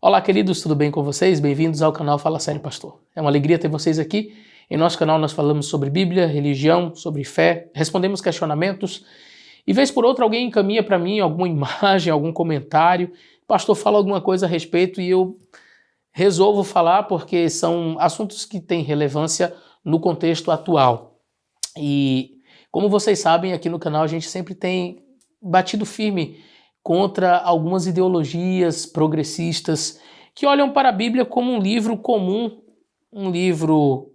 Olá, queridos, tudo bem com vocês? Bem-vindos ao canal Fala Sério Pastor. É uma alegria ter vocês aqui. Em nosso canal nós falamos sobre Bíblia, religião, sobre fé, respondemos questionamentos e vez por outra alguém encaminha para mim alguma imagem, algum comentário. Pastor, fala alguma coisa a respeito e eu resolvo falar porque são assuntos que têm relevância no contexto atual. E como vocês sabem, aqui no canal a gente sempre tem batido firme contra algumas ideologias progressistas que olham para a Bíblia como um livro comum, um livro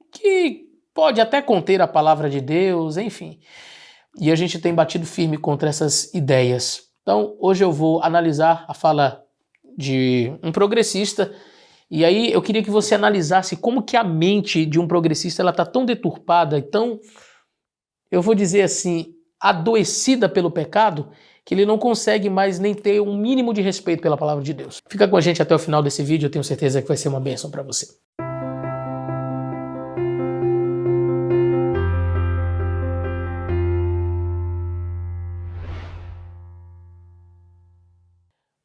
que pode até conter a palavra de Deus, enfim. E a gente tem batido firme contra essas ideias. Então, hoje eu vou analisar a fala de um progressista, e aí eu queria que você analisasse como que a mente de um progressista ela está tão deturpada, tão, eu vou dizer assim, adoecida pelo pecado, que ele não consegue mais nem ter um mínimo de respeito pela palavra de Deus. Fica com a gente até o final desse vídeo, eu tenho certeza que vai ser uma bênção para você.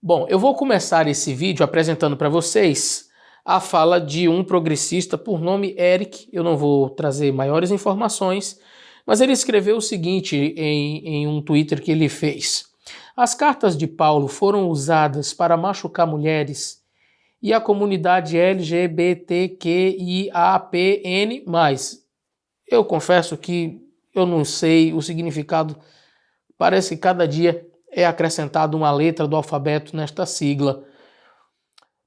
Bom, eu vou começar esse vídeo apresentando para vocês a fala de um progressista por nome Eric. Eu não vou trazer maiores informações, mas ele escreveu o seguinte em um Twitter que ele fez. As cartas de Paulo foram usadas para machucar mulheres e a comunidade LGBTQIAPN+. Eu confesso que eu não sei o significado, parece que cada dia é acrescentado uma letra do alfabeto nesta sigla.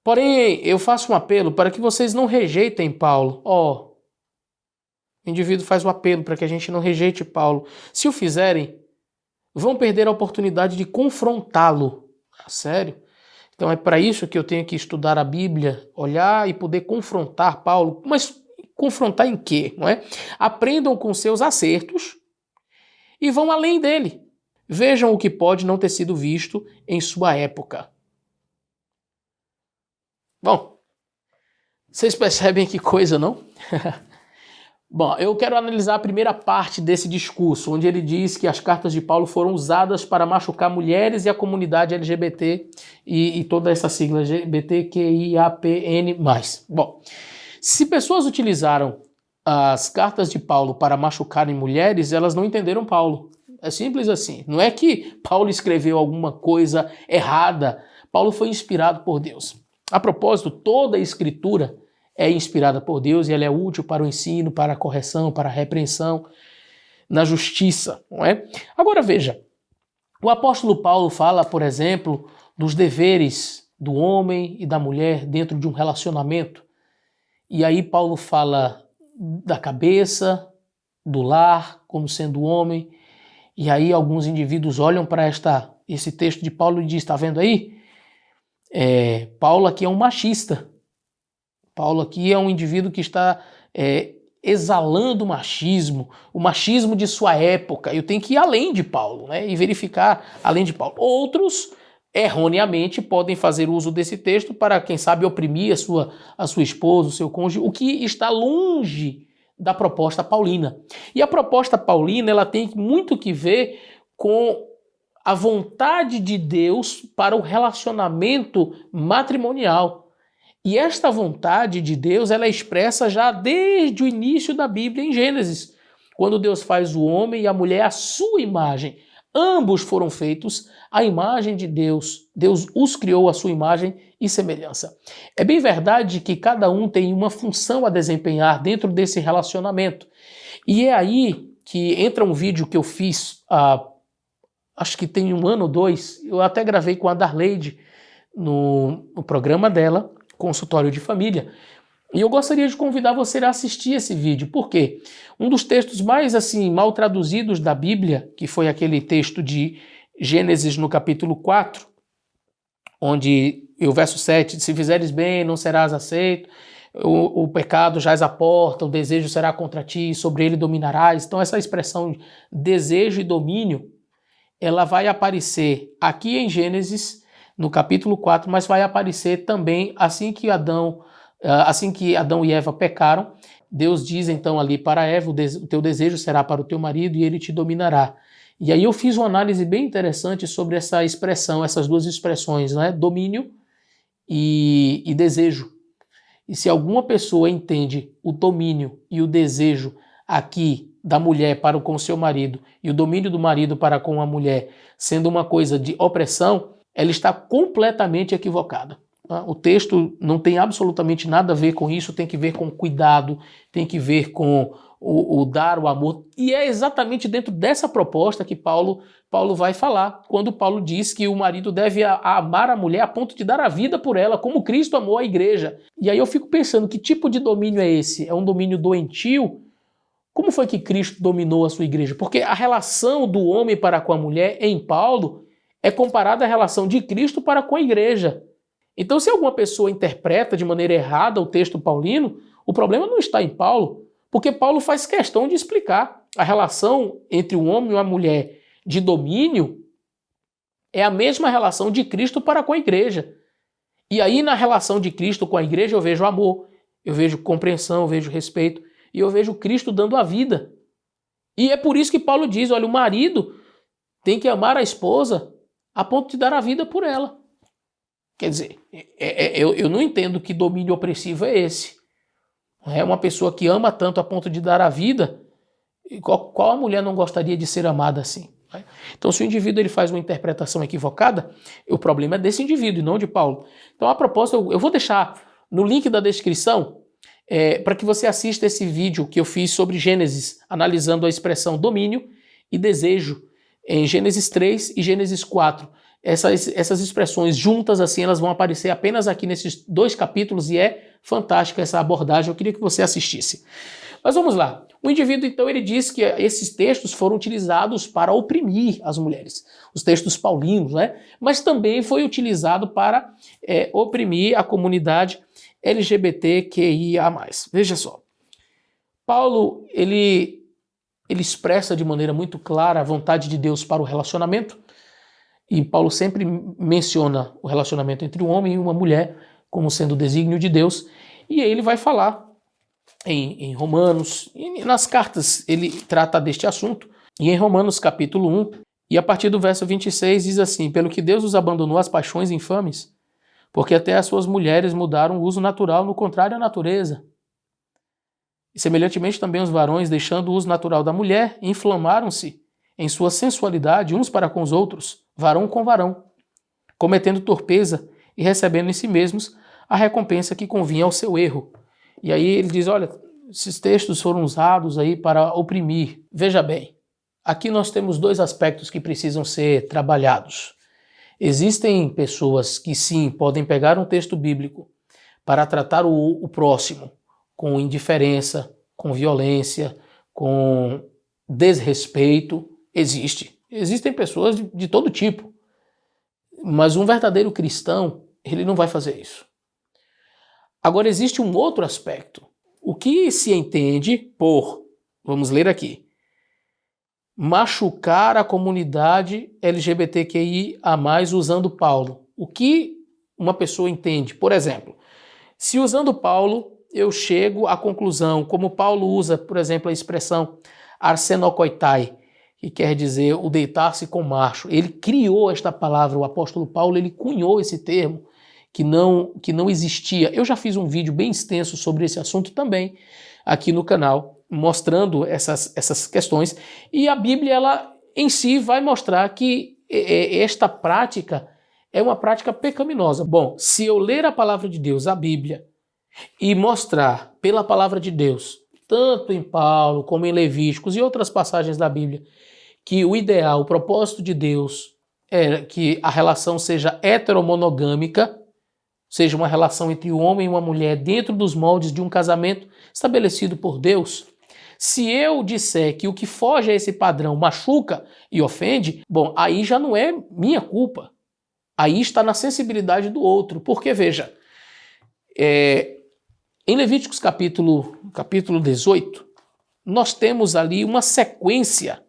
Porém, eu faço um apelo para que vocês não rejeitem Paulo. O indivíduo faz o apelo para que a gente não rejeite Paulo. Se o fizerem, vão perder a oportunidade de confrontá-lo. Sério? Então é para isso que eu tenho que estudar a Bíblia, olhar e poder confrontar Paulo. Mas confrontar em quê? Não é? Aprendam com seus acertos e vão além dele. Vejam o que pode não ter sido visto em sua época. Bom, vocês percebem que coisa, não? Bom, eu quero analisar a primeira parte desse discurso, onde ele diz que as cartas de Paulo foram usadas para machucar mulheres e a comunidade LGBT e toda essa sigla LGBTQIAPN+. Bom, se pessoas utilizaram as cartas de Paulo para machucarem mulheres, elas não entenderam Paulo. É simples assim. Não é que Paulo escreveu alguma coisa errada. Paulo foi inspirado por Deus. A propósito, toda a escritura é inspirada por Deus e ela é útil para o ensino, para a correção, para a repreensão, na justiça, não é? Agora veja, o apóstolo Paulo fala, por exemplo, dos deveres do homem e da mulher dentro de um relacionamento. E aí Paulo fala da cabeça, do lar, como sendo homem. E aí alguns indivíduos olham para esse texto de Paulo e dizem, está vendo aí? Paulo aqui é um machista. Paulo aqui é um indivíduo que está exalando o machismo de sua época. Eu tenho que ir além de Paulo, né, e verificar além de Paulo. Outros, erroneamente, podem fazer uso desse texto para, quem sabe, oprimir a sua esposa, o seu cônjuge, o que está longe da proposta paulina. E a proposta paulina ela tem muito que ver com a vontade de Deus para o relacionamento matrimonial. E esta vontade de Deus ela é expressa já desde o início da Bíblia em Gênesis, quando Deus faz o homem e a mulher à sua imagem. Ambos foram feitos à imagem de Deus. Deus os criou à sua imagem e semelhança. É bem verdade que cada um tem uma função a desempenhar dentro desse relacionamento. E é aí que entra um vídeo que eu fiz, acho que tem 1 ano ou 2, eu até gravei com a Darleide no programa dela, Consultório de Família, e eu gostaria de convidar você a assistir esse vídeo. Por quê? Um dos textos mais mal traduzidos da Bíblia, que foi aquele texto de Gênesis no capítulo 4, onde o verso 7, se fizeres bem, não serás aceito, o pecado jaz à porta, o desejo será contra ti, sobre ele dominarás. Então essa expressão desejo e domínio, ela vai aparecer aqui em Gênesis, no capítulo 4, mas vai aparecer também assim que Adão e Eva pecaram. Deus diz então ali para Eva, o teu desejo será para o teu marido e ele te dominará. E aí eu fiz uma análise bem interessante sobre essa expressão, essas duas expressões, né? Domínio e desejo. E se alguma pessoa entende o domínio e o desejo aqui da mulher para com o seu marido e o domínio do marido para com a mulher sendo uma coisa de opressão, ela está completamente equivocada. O texto não tem absolutamente nada a ver com isso, tem que ver com cuidado, tem que ver com o dar o amor. E é exatamente dentro dessa proposta que Paulo vai falar, quando Paulo diz que o marido deve amar a mulher a ponto de dar a vida por ela, como Cristo amou a igreja. E aí eu fico pensando, que tipo de domínio é esse? É um domínio doentio? Como foi que Cristo dominou a sua igreja? Porque a relação do homem para com a mulher em Paulo é comparada à relação de Cristo para com a igreja. Então, se alguma pessoa interpreta de maneira errada o texto paulino, o problema não está em Paulo, porque Paulo faz questão de explicar a relação entre o homem e a mulher de domínio é a mesma relação de Cristo para com a igreja. E aí, na relação de Cristo com a igreja, eu vejo amor, eu vejo compreensão, eu vejo respeito, e eu vejo Cristo dando a vida. E é por isso que Paulo diz, olha, o marido tem que amar a esposa a ponto de dar a vida por ela. Quer dizer, eu não entendo que domínio opressivo é esse. É uma pessoa que ama tanto a ponto de dar a vida, qual a mulher não gostaria de ser amada assim? Então, se o indivíduo ele faz uma interpretação equivocada, o problema é desse indivíduo e não de Paulo. Então, a propósito, eu vou deixar no link da descrição para que você assista esse vídeo que eu fiz sobre Gênesis, analisando a expressão domínio e desejo em Gênesis 3 e Gênesis 4. Essas expressões juntas, assim, elas vão aparecer apenas aqui nesses 2 capítulos e é fantástica essa abordagem, eu queria que você assistisse. Mas vamos lá. O indivíduo, então, ele diz que esses textos foram utilizados para oprimir as mulheres. Os textos paulinos, né? Mas também foi utilizado para oprimir a comunidade LGBTQIA+. Veja só. Paulo, ele expressa de maneira muito clara a vontade de Deus para o relacionamento. E Paulo sempre menciona o relacionamento entre um homem e uma mulher como sendo o desígnio de Deus. E aí ele vai falar em Romanos, e nas cartas ele trata deste assunto. E em Romanos capítulo 1, e a partir do verso 26 diz assim: pelo que Deus os abandonou às paixões infames, porque até as suas mulheres mudaram o uso natural no contrário à natureza. E semelhantemente também os varões, deixando o uso natural da mulher, inflamaram-se em sua sensualidade uns para com os outros, varão com varão, cometendo torpeza e recebendo em si mesmos a recompensa que convinha ao seu erro. E aí ele diz, olha, esses textos foram usados aí para oprimir. Veja bem, aqui nós temos 2 aspectos que precisam ser trabalhados. Existem pessoas que sim, podem pegar um texto bíblico para tratar o próximo com indiferença, com violência, com desrespeito. Existem pessoas de todo tipo, mas um verdadeiro cristão, ele não vai fazer isso. Agora existe um outro aspecto. O que se entende por, vamos ler aqui, machucar a comunidade LGBTQIA+, usando Paulo. O que uma pessoa entende? Por exemplo, se usando Paulo eu chego à conclusão, como Paulo usa, por exemplo, a expressão arsenokoitai, que quer dizer o deitar-se com macho. Ele criou esta palavra, o apóstolo Paulo, ele cunhou esse termo que não existia. Eu já fiz um vídeo bem extenso sobre esse assunto também aqui no canal, mostrando essas questões. E a Bíblia, ela em si vai mostrar que esta prática é uma prática pecaminosa. Bom, se eu ler a palavra de Deus, a Bíblia, e mostrar pela palavra de Deus, tanto em Paulo como em Levíticos e outras passagens da Bíblia, que o ideal, o propósito de Deus é que a relação seja heteromonogâmica, seja uma relação entre um homem e uma mulher dentro dos moldes de um casamento estabelecido por Deus. Se eu disser que o que foge a esse padrão machuca e ofende, bom, aí já não é minha culpa. Aí está na sensibilidade do outro. Porque, veja, em Levíticos capítulo 18, nós temos ali uma sequência.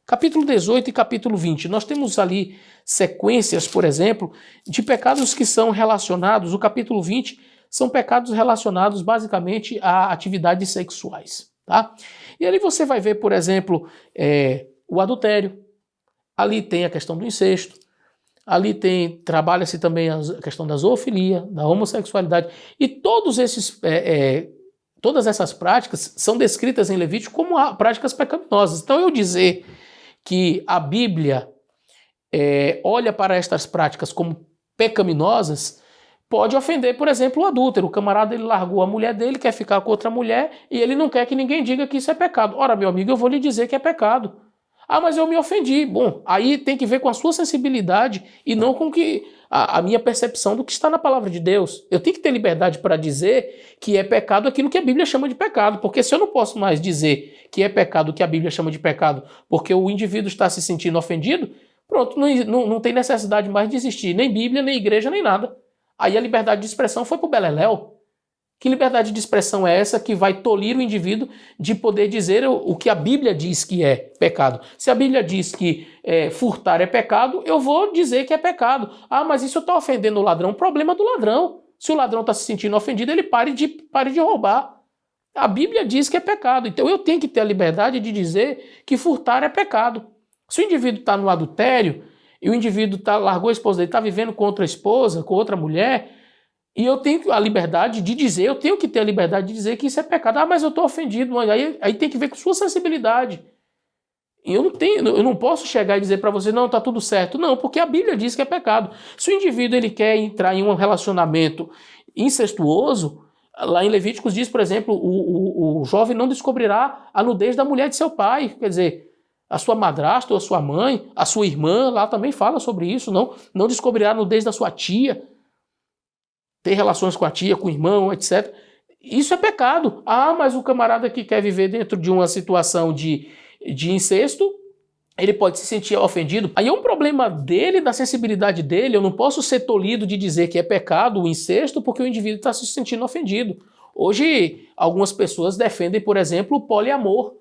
Capítulo 18 e capítulo 20, nós temos ali sequências, por exemplo, de pecados que são relacionados, o capítulo 20 são pecados relacionados basicamente a atividades sexuais, tá? E ali você vai ver, por exemplo, o adultério, ali tem a questão do incesto, ali trabalha-se também a questão da zoofilia, da homossexualidade, e todas essas práticas são descritas em Levítico como práticas pecaminosas. Então eu dizer que a Bíblia olha para estas práticas como pecaminosas pode ofender, por exemplo, o adúltero. O camarada ele largou a mulher dele, quer ficar com outra mulher e ele não quer que ninguém diga que isso é pecado. Ora, meu amigo, eu vou lhe dizer que é pecado. Ah, mas eu me ofendi. Bom, aí tem que ver com a sua sensibilidade e não com a minha percepção do que está na palavra de Deus. Eu tenho que ter liberdade para dizer que é pecado aquilo que a Bíblia chama de pecado, porque se eu não posso mais dizer que é pecado o que a Bíblia chama de pecado porque o indivíduo está se sentindo ofendido, pronto, não tem necessidade mais de existir nem Bíblia, nem igreja, nem nada. Aí a liberdade de expressão foi para o beleléu. Que liberdade de expressão é essa que vai tolir o indivíduo de poder dizer o que a Bíblia diz que é pecado? Se a Bíblia diz que furtar é pecado, eu vou dizer que é pecado. Ah, mas isso está ofendendo o ladrão. Problema do ladrão. Se o ladrão está se sentindo ofendido, ele pare de roubar. A Bíblia diz que é pecado. Então eu tenho que ter a liberdade de dizer que furtar é pecado. Se o indivíduo está no adultério e o indivíduo largou a esposa dele, está vivendo com outra esposa, com outra mulher, e eu tenho a liberdade de dizer, eu tenho que ter a liberdade de dizer que isso é pecado. Ah, mas eu estou ofendido. Mas aí tem que ver com sua sensibilidade. E eu não posso chegar e dizer para você, não, está tudo certo. Não, porque a Bíblia diz que é pecado. Se o indivíduo ele quer entrar em um relacionamento incestuoso, lá em Levíticos diz, por exemplo, o jovem não descobrirá a nudez da mulher de seu pai. Quer dizer, a sua madrasta ou a sua mãe, a sua irmã, lá também fala sobre isso. Não descobrirá a nudez da sua tia. Ter relações com a tia, com o irmão, etc. Isso é pecado. Ah, mas o camarada que quer viver dentro de uma situação de incesto, ele pode se sentir ofendido. Aí é um problema dele, da sensibilidade dele. Eu não posso ser tolhido de dizer que é pecado o incesto porque o indivíduo está se sentindo ofendido. Hoje, algumas pessoas defendem, por exemplo, o poliamor.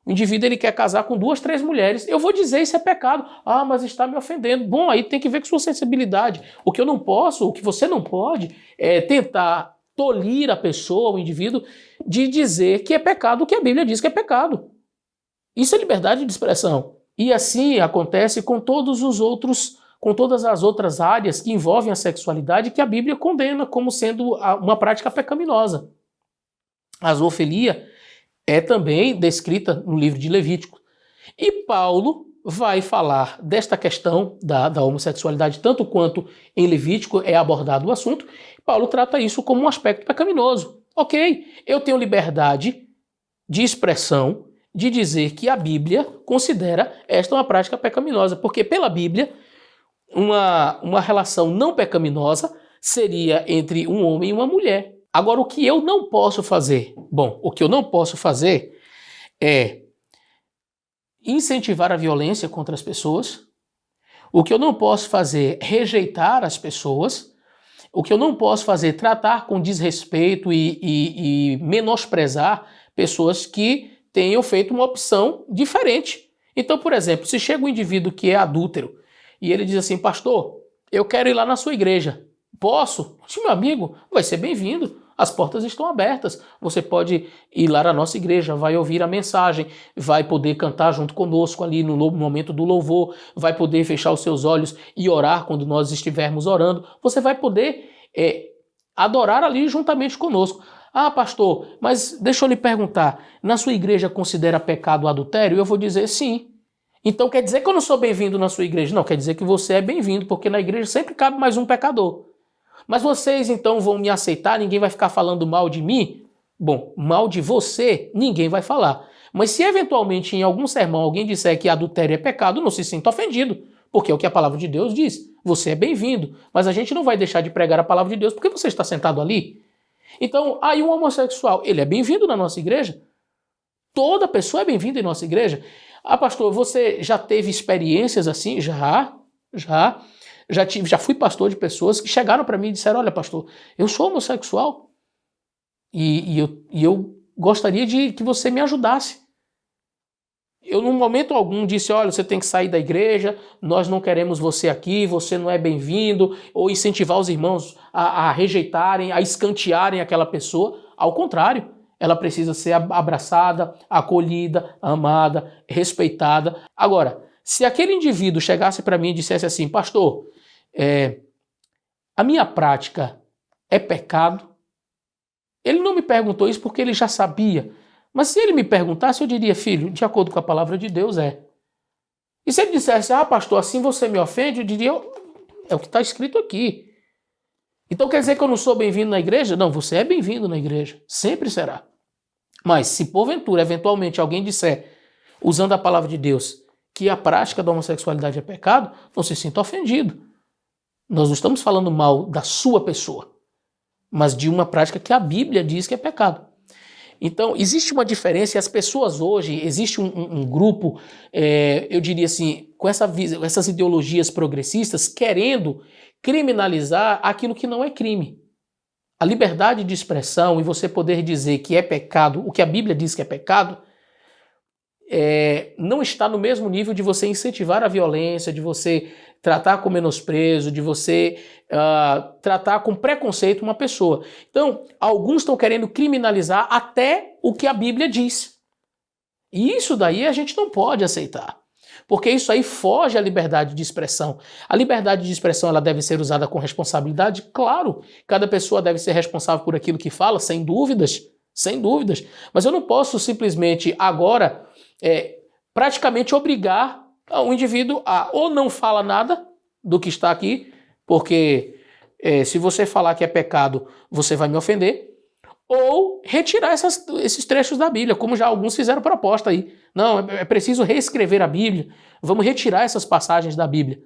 O indivíduo ele quer casar com 2, 3 mulheres. Eu vou dizer isso é pecado. Ah, mas está me ofendendo. Bom, aí tem que ver com sua sensibilidade. O que eu não posso, o que você não pode, é tentar tolir a pessoa, o indivíduo, de dizer que é pecado o que a Bíblia diz que é pecado. Isso é liberdade de expressão. E assim acontece com todas as outras áreas que envolvem a sexualidade que a Bíblia condena como sendo uma prática pecaminosa. A zoofilia é também descrita no livro de Levítico. E Paulo vai falar desta questão da homossexualidade, tanto quanto em Levítico é abordado o assunto. Paulo trata isso como um aspecto pecaminoso. Ok, eu tenho liberdade de expressão de dizer que a Bíblia considera esta uma prática pecaminosa, porque pela Bíblia, uma relação não pecaminosa seria entre um homem e uma mulher. Agora, o que eu não posso fazer? Bom, o que eu não posso fazer é incentivar a violência contra as pessoas. O que eu não posso fazer é rejeitar as pessoas. O que eu não posso fazer é tratar com desrespeito e menosprezar pessoas que tenham feito uma opção diferente. Então, por exemplo, se chega um indivíduo que é adúltero e ele diz assim, pastor, eu quero ir lá na sua igreja. Posso? Meu amigo, vai ser bem-vindo. As portas estão abertas. Você pode ir lá na nossa igreja, vai ouvir a mensagem, vai poder cantar junto conosco ali no momento do louvor, vai poder fechar os seus olhos e orar quando nós estivermos orando. Você vai poder adorar ali juntamente conosco. Ah, pastor, mas deixa eu lhe perguntar, na sua igreja considera pecado o adultério? Eu vou dizer sim. Então quer dizer que eu não sou bem-vindo na sua igreja? Não, quer dizer que você é bem-vindo, porque na igreja sempre cabe mais um pecador. Mas vocês então vão me aceitar, ninguém vai ficar falando mal de mim? Bom, mal de você, ninguém vai falar. Mas se eventualmente em algum sermão alguém disser que adultério é pecado, não se sinta ofendido, porque é o que a palavra de Deus diz. Você é bem-vindo, mas a gente não vai deixar de pregar a palavra de Deus porque você está sentado ali. Então, aí um homossexual, ele é bem-vindo na nossa igreja? Toda pessoa é bem-vinda em nossa igreja? Ah, pastor, você já teve experiências assim? Já fui pastor de pessoas que chegaram para mim e disseram, olha pastor, eu sou homossexual e eu gostaria de que você me ajudasse. Eu, num momento algum, disse, olha, você tem que sair da igreja, nós não queremos você aqui, você não é bem-vindo, ou incentivar os irmãos a rejeitarem, a escantearem aquela pessoa. Ao contrário, ela precisa ser abraçada, acolhida, amada, respeitada. Agora, se aquele indivíduo chegasse para mim e dissesse assim, pastor, a minha prática é pecado? Ele não me perguntou isso porque ele já sabia. Mas se ele me perguntasse, eu diria, filho, de acordo com a palavra de Deus, é. E se ele dissesse, pastor, assim você me ofende, eu diria, é o que está escrito aqui. Então quer dizer que eu não sou bem-vindo na igreja? Não, você é bem-vindo na igreja. Sempre será. Mas se porventura, eventualmente, alguém disser, usando a palavra de Deus, que a prática da homossexualidade é pecado, não se sinta ofendido. Nós não estamos falando mal da sua pessoa, mas de uma prática que a Bíblia diz que é pecado. Então, existe uma diferença e as pessoas hoje, existe um grupo, eu diria assim, com essas ideologias progressistas, querendo criminalizar aquilo que não é crime. A liberdade de expressão e você poder dizer que é pecado, o que a Bíblia diz que é pecado, não está no mesmo nível de você incentivar a violência, de você tratar com menosprezo, de você tratar com preconceito uma pessoa. Então, alguns estão querendo criminalizar até o que a Bíblia diz. E isso daí a gente não pode aceitar. Porque isso aí foge à liberdade de expressão. A liberdade de expressão ela deve ser usada com responsabilidade? Claro, cada pessoa deve ser responsável por aquilo que fala, sem dúvidas, sem dúvidas. Mas eu não posso simplesmente agora praticamente obrigar o indivíduo a ou não fala nada do que está aqui, porque se você falar que é pecado, você vai me ofender, ou retirar esses trechos da Bíblia, como já alguns fizeram proposta aí. Não, é preciso reescrever a Bíblia, vamos retirar essas passagens da Bíblia,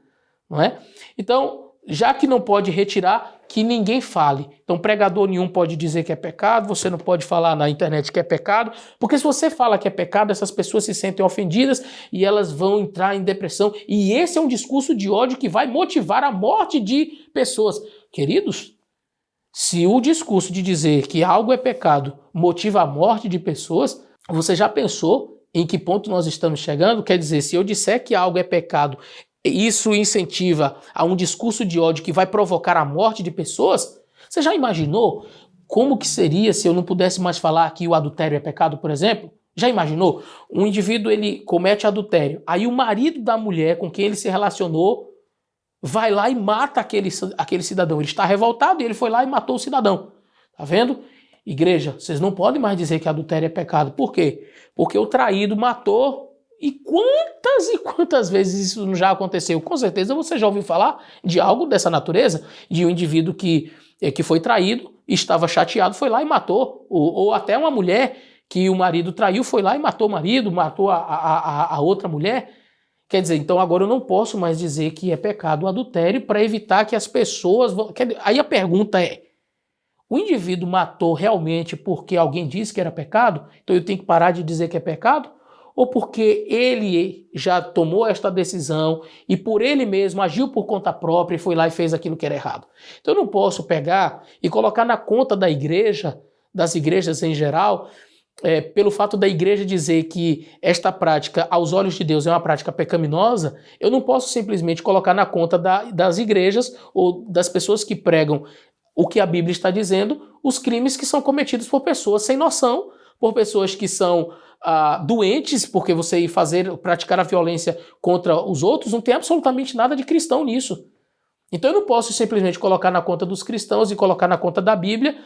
não é? Então, já que não pode retirar, que ninguém fale. Então, pregador nenhum pode dizer que é pecado, você não pode falar na internet que é pecado, porque se você fala que é pecado, essas pessoas se sentem ofendidas e elas vão entrar em depressão. E esse é um discurso de ódio que vai motivar a morte de pessoas. Queridos, se o discurso de dizer que algo é pecado motiva a morte de pessoas, você já pensou em que ponto nós estamos chegando? Quer dizer, se eu disser que algo é pecado, isso incentiva a um discurso de ódio que vai provocar a morte de pessoas? Você já imaginou como que seria se eu não pudesse mais falar que o adultério é pecado, por exemplo? Já imaginou? Um indivíduo ele comete adultério, aí o marido da mulher com quem ele se relacionou vai lá e mata aquele cidadão. Ele está revoltado e ele foi lá e matou o cidadão. Tá vendo? Igreja, vocês não podem mais dizer que adultério é pecado. Por quê? Porque o traído matou. E quantas vezes isso já aconteceu? Com certeza você já ouviu falar de algo dessa natureza, de um indivíduo que foi traído, estava chateado, foi lá e matou. Ou até uma mulher que o marido traiu, foi lá e matou o marido, matou a outra mulher. Quer dizer, então agora eu não posso mais dizer que é pecado o adultério para evitar que as pessoas... Aí a pergunta é, o indivíduo matou realmente porque alguém disse que era pecado? Então eu tenho que parar de dizer que é pecado? Ou porque ele já tomou esta decisão e por ele mesmo agiu por conta própria e foi lá e fez aquilo que era errado? Então eu não posso pegar e colocar na conta da igreja, das igrejas em geral, pelo fato da igreja dizer que esta prática, aos olhos de Deus, é uma prática pecaminosa, eu não posso simplesmente colocar na conta das igrejas ou das pessoas que pregam o que a Bíblia está dizendo, os crimes que são cometidos por pessoas sem noção, por pessoas que são doentes, porque você ir praticar a violência contra os outros, não tem absolutamente nada de cristão nisso. Então eu não posso simplesmente colocar na conta dos cristãos e colocar na conta da Bíblia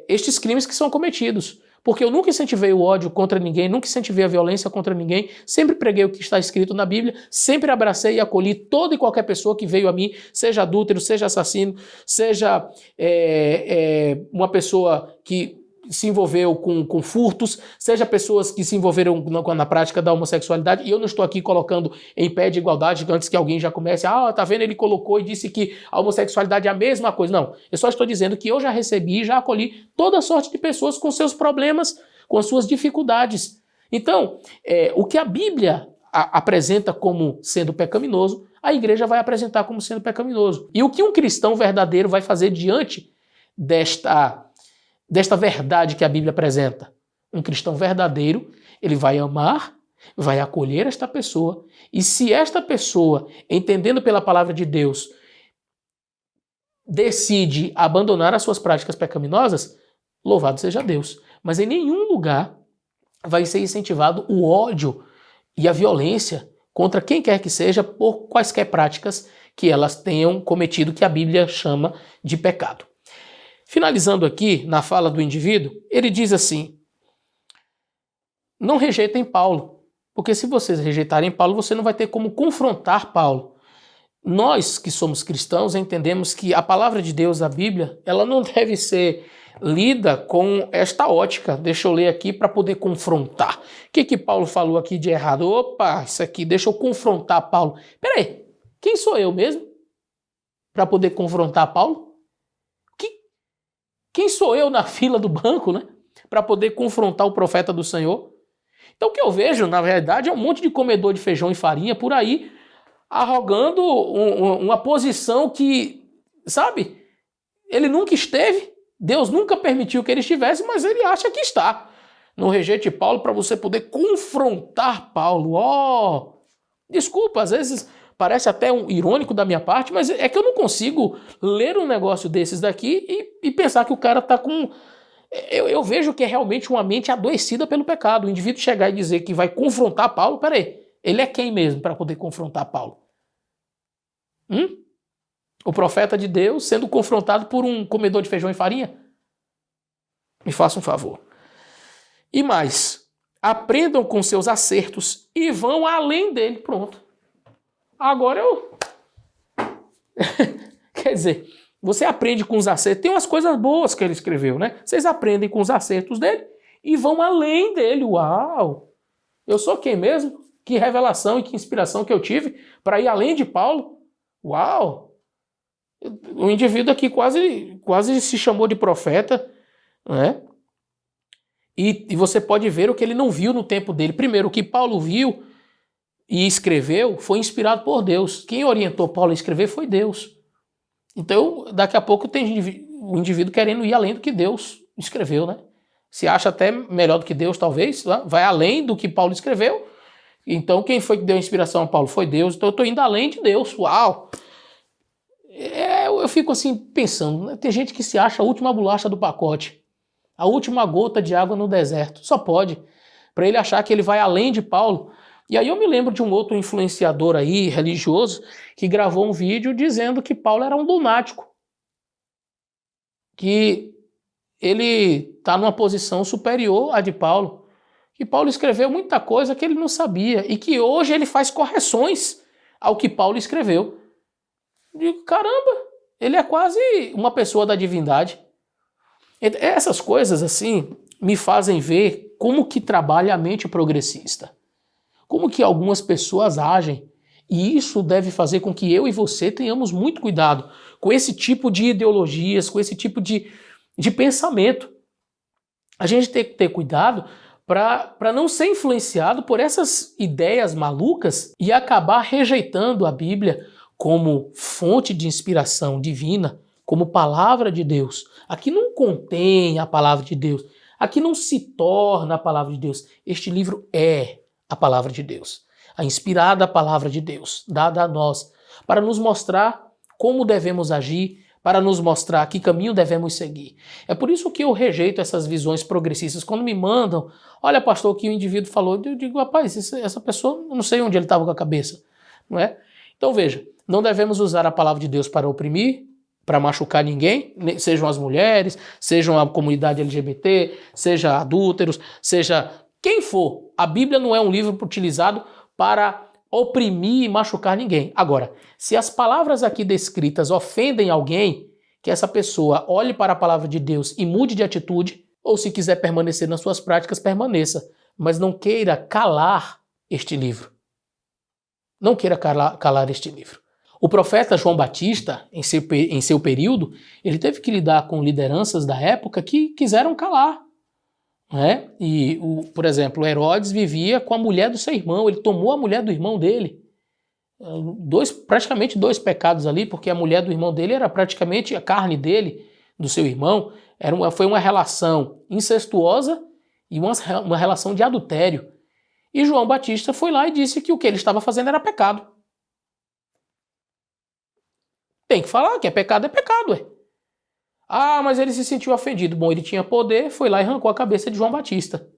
estes crimes que são cometidos. Porque eu nunca incentivei o ódio contra ninguém, nunca incentivei a violência contra ninguém, sempre preguei o que está escrito na Bíblia, sempre abracei e acolhi toda e qualquer pessoa que veio a mim, seja adúltero, seja assassino, seja uma pessoa que se envolveu com furtos, seja pessoas que se envolveram na prática da homossexualidade, e eu não estou aqui colocando em pé de igualdade antes que alguém já comece, tá vendo, ele colocou e disse que a homossexualidade é a mesma coisa. Não, eu só estou dizendo que eu já recebi, já acolhi toda sorte de pessoas com seus problemas, com as suas dificuldades. Então, o que a Bíblia apresenta como sendo pecaminoso, a igreja vai apresentar como sendo pecaminoso. E o que um cristão verdadeiro vai fazer diante desta verdade que a Bíblia apresenta? Um cristão verdadeiro, ele vai amar, vai acolher esta pessoa, e se esta pessoa, entendendo pela palavra de Deus, decide abandonar as suas práticas pecaminosas, louvado seja Deus. Mas em nenhum lugar vai ser incentivado o ódio e a violência contra quem quer que seja por quaisquer práticas que elas tenham cometido o que a Bíblia chama de pecado. Finalizando aqui, na fala do indivíduo, ele diz assim: não rejeitem Paulo, porque se vocês rejeitarem Paulo, você não vai ter como confrontar Paulo. Nós que somos cristãos entendemos que a palavra de Deus, a Bíblia, ela não deve ser lida com esta ótica. Deixa eu ler aqui para poder confrontar. O que Paulo falou aqui de errado? Opa, isso aqui, deixa eu confrontar Paulo. Peraí, quem sou eu mesmo para poder confrontar Paulo? Quem sou eu na fila do banco, né? Para poder confrontar o profeta do Senhor? Então o que eu vejo, na verdade, é um monte de comedor de feijão e farinha por aí, arrogando uma posição que, sabe, ele nunca esteve, Deus nunca permitiu que ele estivesse, mas ele acha que está. Não rejeite Paulo para você poder confrontar Paulo. Desculpa, às vezes parece até irônico da minha parte, mas é que eu não consigo ler um negócio desses daqui e pensar que o cara está com... Eu vejo que é realmente uma mente adoecida pelo pecado. O indivíduo chegar e dizer que vai confrontar Paulo, peraí, ele é quem mesmo para poder confrontar Paulo? O profeta de Deus sendo confrontado por um comedor de feijão e farinha? Me faça um favor. E mais, aprendam com seus acertos e vão além dele. Pronto. Agora eu... Quer dizer, você aprende com os acertos. Tem umas coisas boas que ele escreveu, né? Vocês aprendem com os acertos dele e vão além dele. Uau! Eu sou quem mesmo? Que revelação e que inspiração que eu tive para ir além de Paulo? Uau! O indivíduo aqui quase se chamou de profeta, né? E você pode ver o que ele não viu no tempo dele. Primeiro, o que Paulo viu e escreveu foi inspirado por Deus. Quem orientou Paulo a escrever foi Deus. Então, daqui a pouco tem o indivíduo querendo ir além do que Deus escreveu, né? Se acha até melhor do que Deus, talvez, vai além do que Paulo escreveu. Então, quem foi que deu a inspiração a Paulo? Foi Deus. Então, eu estou indo além de Deus. Uau! Eu fico assim pensando, né? Tem gente que se acha a última bolacha do pacote, a última gota de água no deserto. Só pode. Para ele achar que ele vai além de Paulo. E aí eu me lembro de um outro influenciador aí, religioso, que gravou um vídeo dizendo que Paulo era um lunático. Que ele está numa posição superior à de Paulo. Que Paulo escreveu muita coisa que ele não sabia. E que hoje ele faz correções ao que Paulo escreveu. Eu digo, caramba, ele é quase uma pessoa da divindade. Essas coisas assim me fazem ver como que trabalha a mente progressista. Como que algumas pessoas agem. E isso deve fazer com que eu e você tenhamos muito cuidado com esse tipo de ideologias, com esse tipo de pensamento. A gente tem que ter cuidado para não ser influenciado por essas ideias malucas e acabar rejeitando a Bíblia como fonte de inspiração divina, como palavra de Deus. Aqui não contém a palavra de Deus. Aqui não se torna a palavra de Deus. Este livro é a palavra de Deus, a inspirada palavra de Deus, dada a nós, para nos mostrar como devemos agir, para nos mostrar que caminho devemos seguir. É por isso que eu rejeito essas visões progressistas. Quando me mandam, olha pastor, o que o indivíduo falou, eu digo, rapaz, essa pessoa, eu não sei onde ele estava com a cabeça, não é? Então veja, não devemos usar a palavra de Deus para oprimir, para machucar ninguém, sejam as mulheres, sejam a comunidade LGBT, seja adúlteros, seja quem for. A Bíblia não é um livro utilizado para oprimir e machucar ninguém. Agora, se as palavras aqui descritas ofendem alguém, que essa pessoa olhe para a palavra de Deus e mude de atitude, ou se quiser permanecer nas suas práticas, permaneça. Mas não queira calar este livro. Não queira calar este livro. O profeta João Batista, em seu período, ele teve que lidar com lideranças da época que quiseram calar. Né? E, por exemplo, Herodes vivia com a mulher do seu irmão, ele tomou a mulher do irmão dele. Praticamente dois pecados ali, porque a mulher do irmão dele era praticamente a carne dele, do seu irmão. Foi uma relação incestuosa e uma relação de adultério. E João Batista foi lá e disse que o que ele estava fazendo era pecado. Tem que falar que é pecado, ué. Ah, mas ele se sentiu ofendido. Bom, ele tinha poder, foi lá e arrancou a cabeça de João Batista.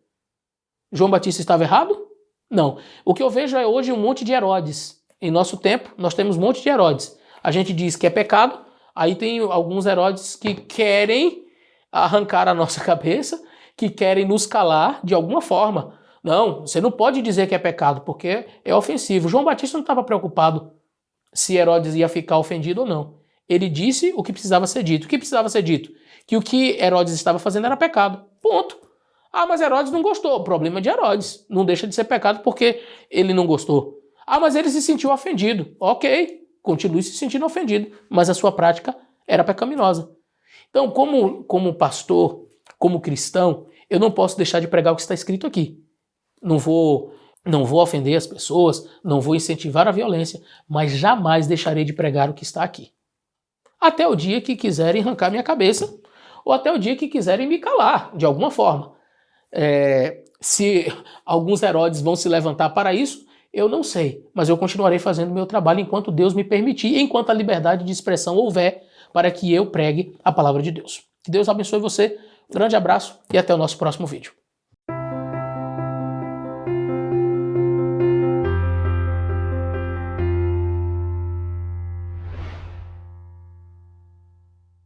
João Batista estava errado? Não. O que eu vejo é hoje um monte de Herodes. Em nosso tempo, nós temos um monte de Herodes. A gente diz que é pecado, aí tem alguns Herodes que querem arrancar a nossa cabeça, que querem nos calar de alguma forma. Não, você não pode dizer que é pecado, porque é ofensivo. João Batista não estava preocupado se Herodes ia ficar ofendido ou não. Ele disse o que precisava ser dito. O que precisava ser dito? Que o que Herodes estava fazendo era pecado. Ponto. Ah, mas Herodes não gostou. O problema é de Herodes. Não deixa de ser pecado porque ele não gostou. Ah, mas ele se sentiu ofendido. Ok, continue se sentindo ofendido, mas a sua prática era pecaminosa. Então, como pastor, como cristão, eu não posso deixar de pregar o que está escrito aqui. Não vou ofender as pessoas, não vou incentivar a violência, mas jamais deixarei de pregar o que está aqui. Até o dia que quiserem arrancar minha cabeça, ou até o dia que quiserem me calar, de alguma forma. Se alguns Herodes vão se levantar para isso, eu não sei, mas eu continuarei fazendo o meu trabalho enquanto Deus me permitir, enquanto a liberdade de expressão houver, para que eu pregue a palavra de Deus. Que Deus abençoe você, um grande abraço e até o nosso próximo vídeo.